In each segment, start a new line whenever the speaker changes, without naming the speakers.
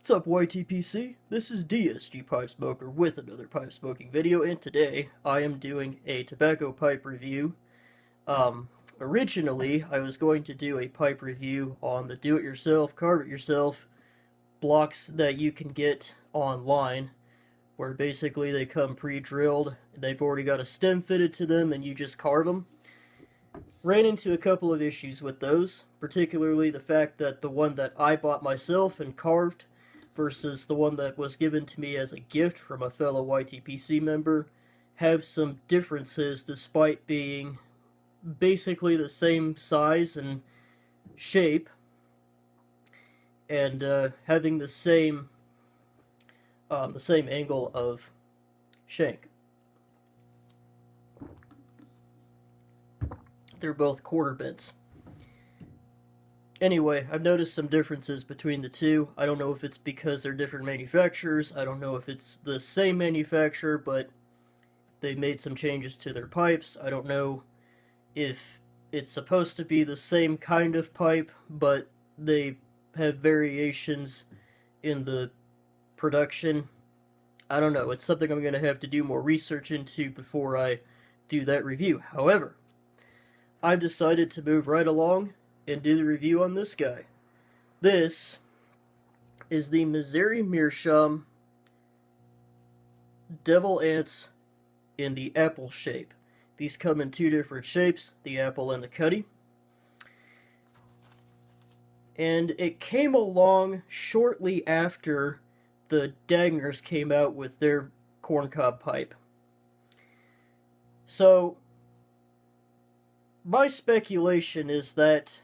What's up, YTPC? This is DSG Pipe Smoker with another pipe smoking video, and today I am doing a tobacco pipe review. Originally, I was going to do a pipe review on the do-it-yourself, carve-it-yourself blocks that you can get online, where basically they come pre-drilled, they've already got a stem fitted to them, and you just carve them. Ran into a couple of issues with those, particularly the fact that the one that I bought myself and carved versus the one that was given to me as a gift from a fellow YTPC member have some differences despite being basically the same size and shape and having the same angle of shank. They're both quarter bents. Anyway, I've noticed some differences between the two. I don't know if it's because they're different manufacturers. I don't know if it's the same manufacturer, but they made some changes to their pipes. I don't know if it's supposed to be the same kind of pipe, but they have variations in the production. I don't know. It's something I'm going to have to do more research into before I do that review. However, I've decided to move right along and do the review on this guy. This is the Meerschaum Devil Anse in the apple shape. These come in two different shapes, the apple and the cutty. And it came along shortly after the Dagners came out with their corncob pipe. So, my speculation is that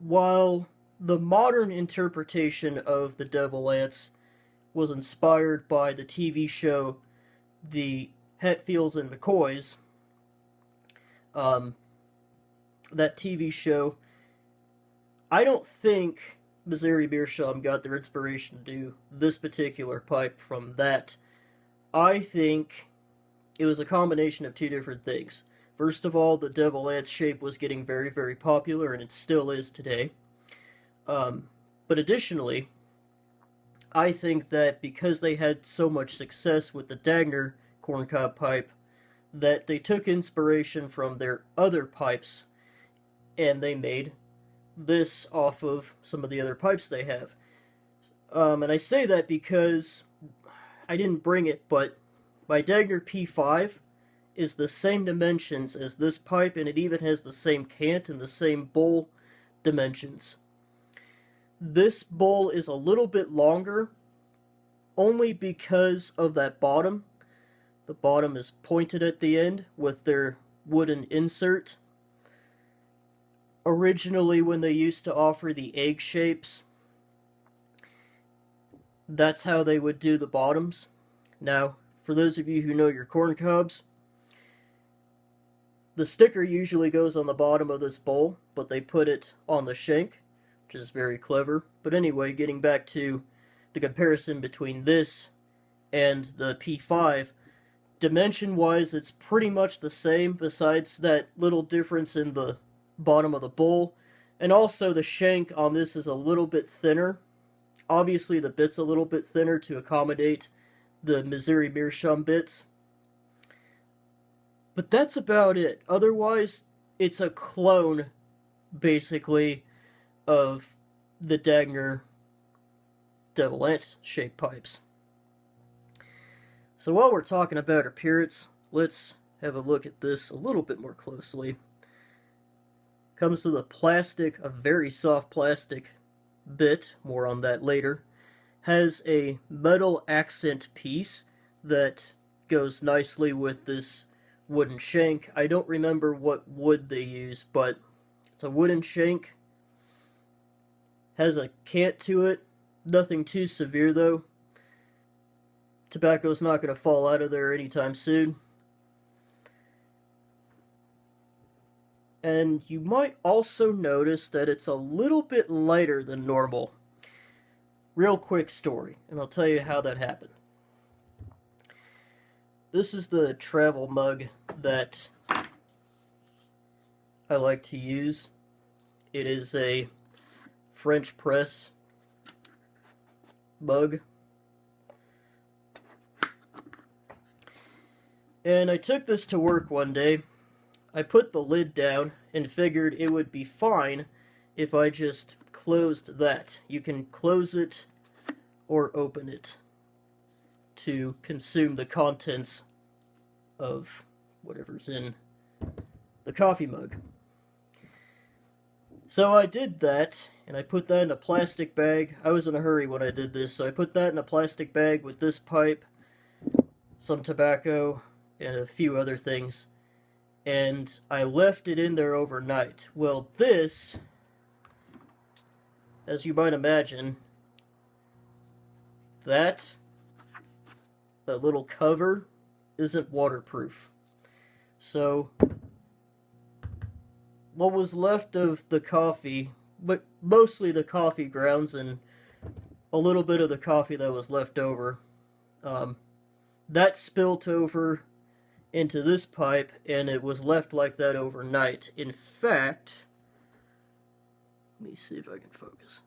while the modern interpretation of the Devil Anse was inspired by the TV show The Hatfields and McCoys, that TV show, I don't think Missouri Meerschaum got their inspiration to do this particular pipe from that. I think it was a combination of two different things. First of all, the Devil Anse shape was getting very, very popular, and it still is today. But additionally, I think that because they had so much success with the Dagner corncob pipe, that they took inspiration from their other pipes, and they made this off of some of the other pipes they have. And I say that because I didn't bring it, but my Dagner P5 is the same dimensions as this pipe, and it even has the same cant and the same bowl dimensions. This bowl is a little bit longer, only because of that bottom. The bottom is pointed at the end with their wooden insert. Originally, when they used to offer the egg shapes, that's how they would do the bottoms. Now, for those of you who know your corn cobs, the sticker usually goes on the bottom of this bowl, but they put it on the shank, which is very clever. But anyway, getting back to the comparison between this and the P5, dimension-wise, it's pretty much the same, besides that little difference in the bottom of the bowl. And also, the shank on this is a little bit thinner. Obviously, the bit's a little bit thinner to accommodate the Missouri Meerschaum bits. But that's about it. Otherwise, it's a clone, basically, of the Dagner Devil Anse shaped pipes. So while we're talking about appearance, let's have a look at this a little bit more closely. Comes with a very soft plastic bit, more on that later. Has a metal accent piece that goes nicely with this wooden shank. I don't remember what wood they use, but it's a wooden shank. Has a cant to it. Nothing too severe, though. Tobacco's not going to fall out of there anytime soon. And you might also notice that it's a little bit lighter than normal. Real quick story, and I'll tell you how that happened. This is the travel mug that I like to use. It is a French press mug. And I took this to work one day. I put the lid down and figured it would be fine if I just closed that. You can close it or open it to consume the contents of whatever's in the coffee mug. So I did that, and I put that in a plastic bag. I was in a hurry when I did this, so I put that in a plastic bag with this pipe, some tobacco, and a few other things. And I left it in there overnight. Well, this, as you might imagine, that little cover isn't waterproof. So what was left of the coffee, but mostly the coffee grounds and a little bit of the coffee that was left over, that spilt over into this pipe, and it was left like that overnight. In fact, let me see if I can focus.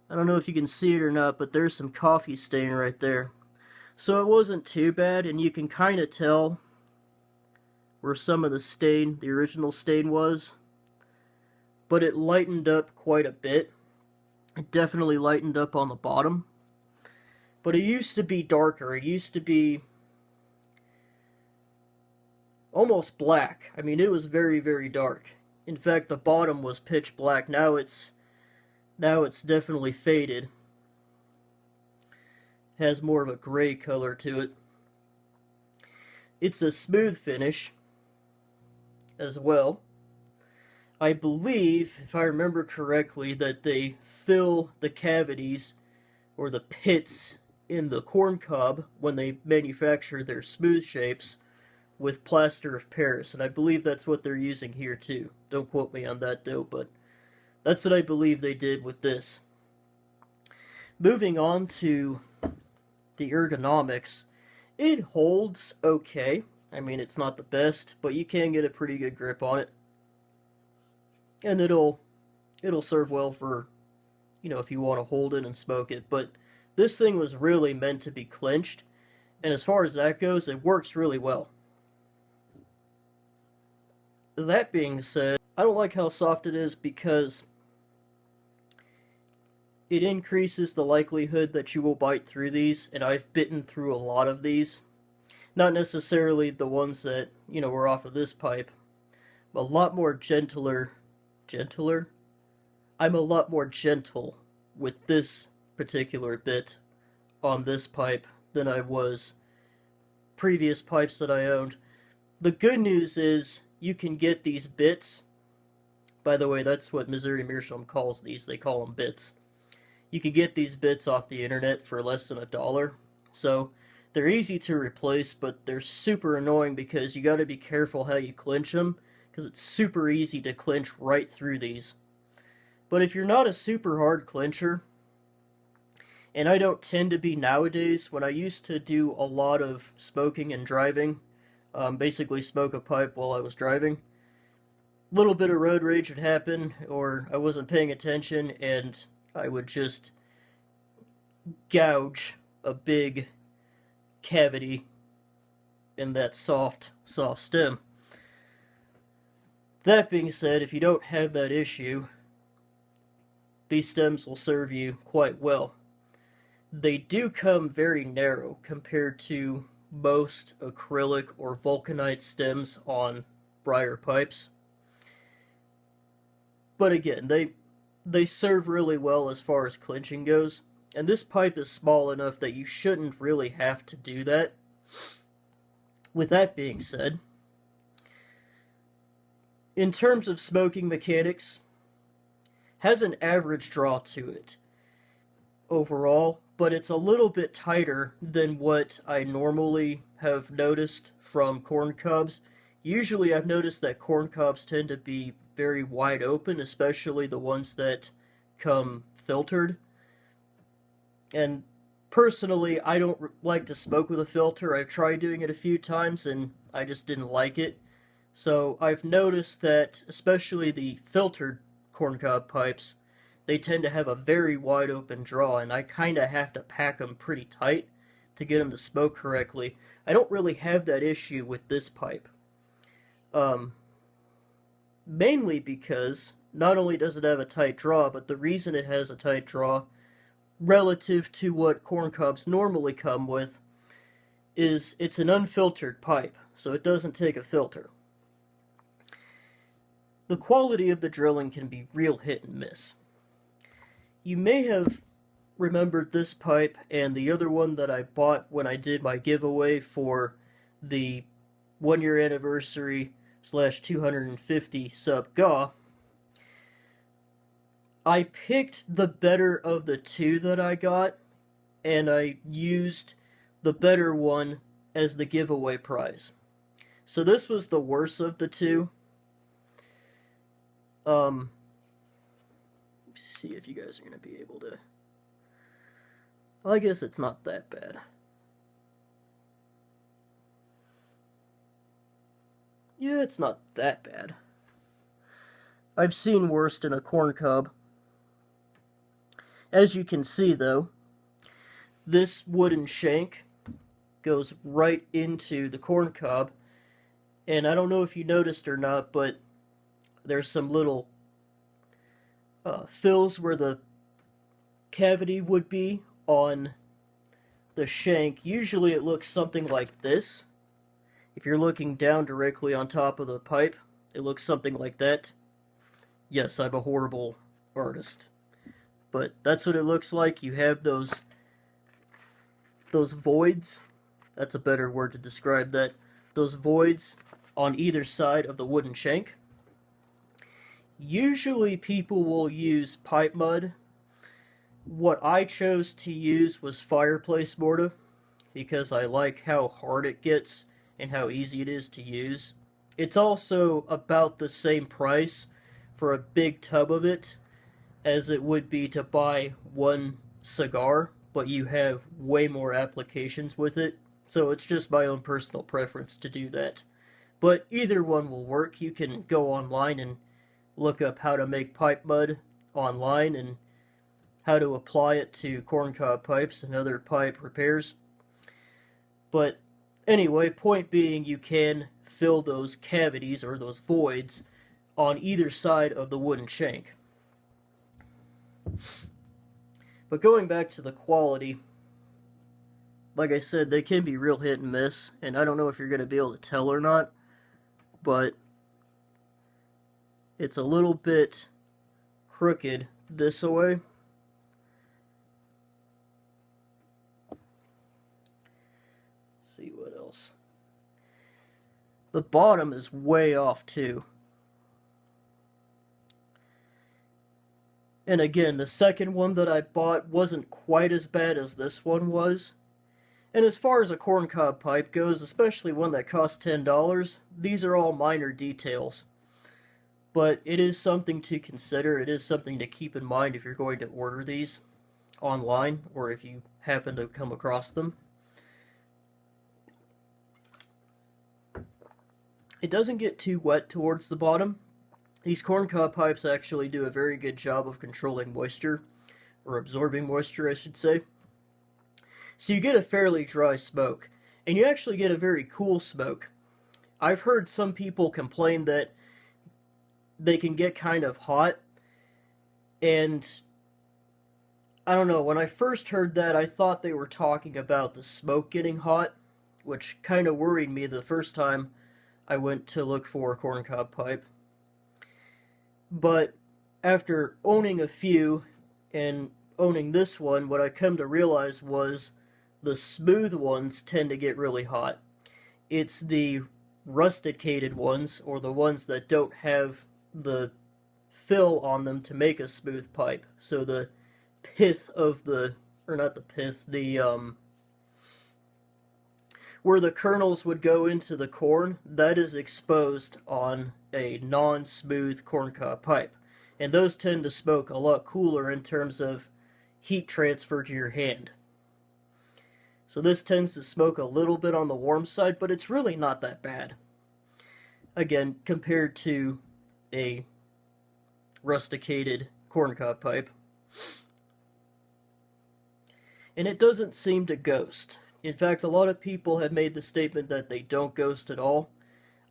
I don't know if you can see it or not, but there's some coffee stain right there. So it wasn't too bad, and you can kind of tell where some of the stain, the original stain, was. But it lightened up quite a bit. It definitely lightened up on the bottom. But it used to be darker. It used to be almost black. I mean, it was very, very dark. In fact, the bottom was pitch black. Now it's definitely faded. Has more of a gray color to it. It's a smooth finish as well. I believe, if I remember correctly, that they fill the cavities or the pits in the corn cob when they manufacture their smooth shapes with plaster of Paris, and I believe that's what they're using here too. Don't quote me on that though, but that's what I believe they did with this. Moving on to the ergonomics, it holds okay. I mean, it's not the best, but you can get a pretty good grip on it. And it'll serve well for, if you want to hold it and smoke it. But this thing was really meant to be clinched, and as far as that goes, it works really well. That being said, I don't like how soft it is because it increases the likelihood that you will bite through these, and I've bitten through a lot of these. Not necessarily the ones that, were off of this pipe. A lot more gentler? I'm a lot more gentle with this particular bit on this pipe than I was previous pipes that I owned. The good news is you can get these bits. By the way, that's what Missouri Meerschaum calls these. They call them bits. You can get these bits off the internet for less than $1. So they're easy to replace, but they're super annoying because you got to be careful how you clinch them, because it's super easy to clinch right through these. But if you're not a super hard clincher, and I don't tend to be nowadays, when I used to do a lot of smoking and driving, basically smoke a pipe while I was driving, a little bit of road rage would happen, or I wasn't paying attention, and I would just gouge a big cavity in that soft stem. That being said, if you don't have that issue, these stems will serve you quite well. They do come very narrow compared to most acrylic or vulcanite stems on briar pipes. But again, they serve really well as far as clinching goes. And this pipe is small enough that you shouldn't really have to do that. With that being said, in terms of smoking mechanics, has an average draw to it overall, but it's a little bit tighter than what I normally have noticed from corn cobs. Usually I've noticed that corn cobs tend to be very wide open, especially the ones that come filtered. And personally, I don't like to smoke with a filter. I've tried doing it a few times and I just didn't like it. So I've noticed that, especially the filtered corncob pipes, they tend to have a very wide open draw, and I kind of have to pack them pretty tight to get them to smoke correctly. I don't really have that issue with this pipe. Mainly because not only does it have a tight draw, but the reason it has a tight draw relative to what corncobs normally come with is it's an unfiltered pipe, so it doesn't take a filter. The quality of the drilling can be real hit and miss. You may have remembered this pipe and the other one that I bought when I did my giveaway for the 1-year anniversary / 250 sub GAW. I picked the better of the two that I got, and I used the better one as the giveaway prize. So this was the worst of the two. Let's see if you guys are going to be able to... Well, I guess it's not that bad. Yeah, it's not that bad. I've seen worse in a corncob. As you can see, though, this wooden shank goes right into the corncob, and I don't know if you noticed or not, but there's some little fills where the cavity would be on the shank. Usually it looks something like this. If you're looking down directly on top of the pipe, it looks something like that. Yes, I'm a horrible artist, but that's what it looks like. You have those voids. That's a better word to describe that. Those voids on either side of the wooden shank. Usually people will use pipe mud. What I chose to use was fireplace mortar because I like how hard it gets and how easy it is to use. It's also about the same price for a big tub of it as it would be to buy one cigar, but you have way more applications with it. So it's just my own personal preference to do that. But either one will work. You can go online and look up how to make pipe mud online and how to apply it to corncob pipes and other pipe repairs. But anyway, point being, you can fill those cavities or those voids on either side of the wooden shank. But going back to the quality, like I said, they can be real hit and miss, and I don't know if you're going to be able to tell or not, but it's a little bit crooked this way. Let's see what else. The bottom is way off too. And again, the second one that I bought wasn't quite as bad as this one was. And as far as a corncob pipe goes, especially one that costs $10, these are all minor details. But it is something to consider. It is something to keep in mind if you're going to order these online or if you happen to come across them. It doesn't get too wet towards the bottom. These corncob pipes actually do a very good job of controlling moisture, or absorbing moisture, I should say. So you get a fairly dry smoke, and you actually get a very cool smoke. I've heard some people complain that they can get kind of hot, and I don't know, when I first heard that, I thought they were talking about the smoke getting hot, which kind of worried me the first time I went to look for a corncob pipe. But after owning a few and owning this one, what I come to realize was the smooth ones tend to get really hot. It's the rusticated ones, or the ones that don't have the fill on them to make a smooth pipe. So the pith of the, or not the pith, the, where the kernels would go into the corn, that is exposed on a non-smooth corncob pipe. And those tend to smoke a lot cooler in terms of heat transfer to your hand. So this tends to smoke a little bit on the warm side, but it's really not that bad. Again, compared to a rusticated corncob pipe. And it doesn't seem to ghost. In fact, a lot of people have made the statement that they don't ghost at all.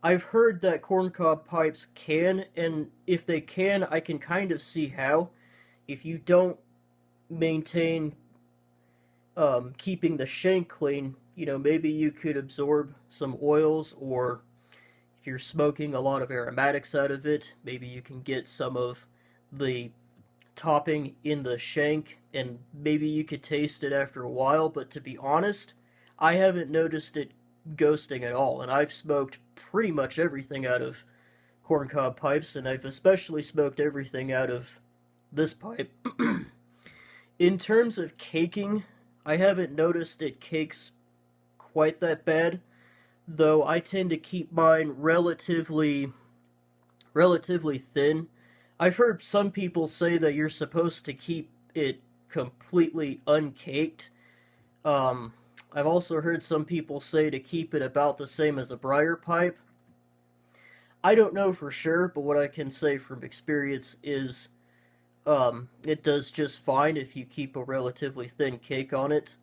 I've heard that corncob pipes can, and if they can, I can kind of see how. If you don't maintain keeping the shank clean, maybe you could absorb some oils, or if you're smoking a lot of aromatics out of it, maybe you can get some of the topping in the shank, and maybe you could taste it after a while. But to be honest, I haven't noticed it ghosting at all, and I've smoked pretty much everything out of corncob pipes, and I've especially smoked everything out of this pipe. In terms of caking, I haven't noticed it cakes quite that bad, though I tend to keep mine relatively thin. I've heard some people say that you're supposed to keep it completely uncaked. I've also heard some people say to keep it about the same as a briar pipe. I don't know for sure, but what I can say from experience is it does just fine if you keep a relatively thin cake on it.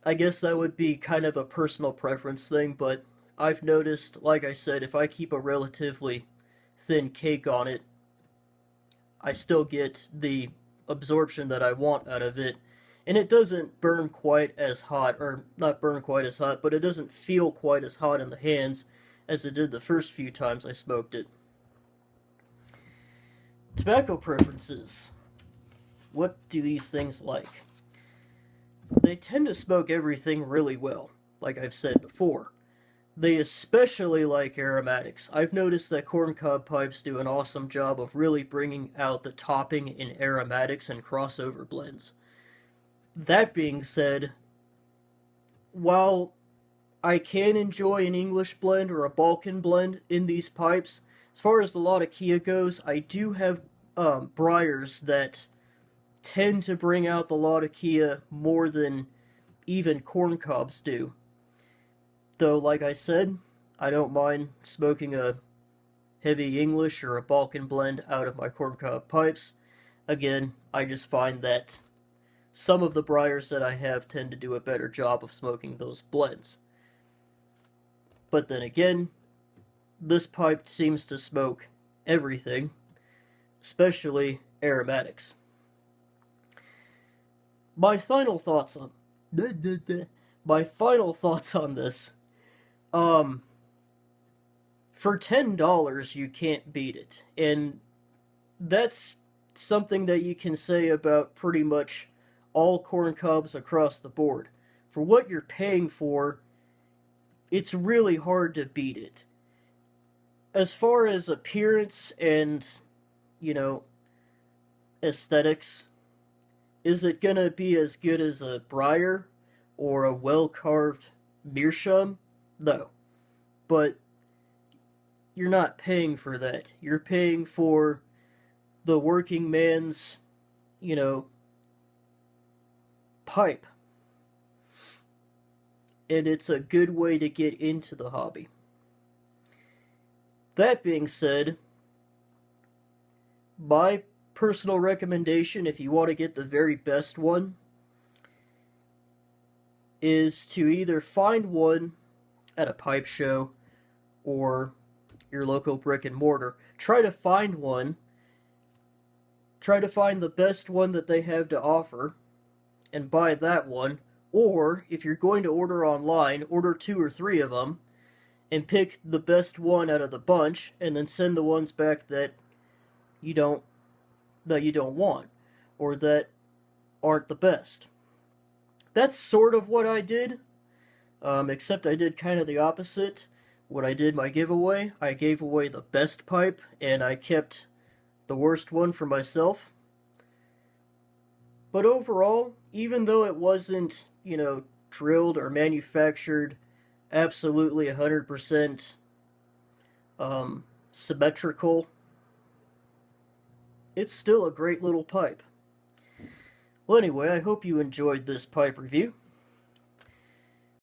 I guess that would be kind of a personal preference thing, but I've noticed, like I said, if I keep a relatively thin cake on it, I still get the absorption that I want out of it, and it doesn't burn quite as hot, or not burn quite as hot, but it doesn't feel quite as hot in the hands as it did the first few times I smoked it. Tobacco preferences. What do these things like? They tend to smoke everything really well, like I've said before. They especially like aromatics. I've noticed that corncob pipes do an awesome job of really bringing out the topping in aromatics and crossover blends. That being said, while I can enjoy an English blend or a Balkan blend in these pipes, as far as the Latakia goes, I do have briars that tend to bring out the Latakia more than even corncobs do. Though, like I said, I don't mind smoking a heavy English or a Balkan blend out of my corncob pipes. Again, I just find that some of the briars that I have tend to do a better job of smoking those blends. But then again, this pipe seems to smoke everything, especially aromatics. My final thoughts on this. For $10 you can't beat it. And that's something that you can say about pretty much all corn cobs across the board. For what you're paying for, it's really hard to beat it. As far as appearance and, aesthetics, is it gonna be as good as a briar or a well-carved Meerschaum? No. But you're not paying for that. You're paying for the working man's, pipe. And it's a good way to get into the hobby. That being said, my personal recommendation, if you want to get the very best one, is to either find one at a pipe show or your local brick and mortar. Try to find one. Try to find the best one that they have to offer and buy that one. Or, if you're going to order online, order 2 or 3 of them and pick the best one out of the bunch, and then send the ones back that you don't want, or that aren't the best. That's sort of what I did, except I did kind of the opposite. When I did my giveaway, I gave away the best pipe, and I kept the worst one for myself. But overall, even though it wasn't, drilled or manufactured absolutely 100% symmetrical, it's still a great little pipe. Well, anyway, I hope you enjoyed this pipe review.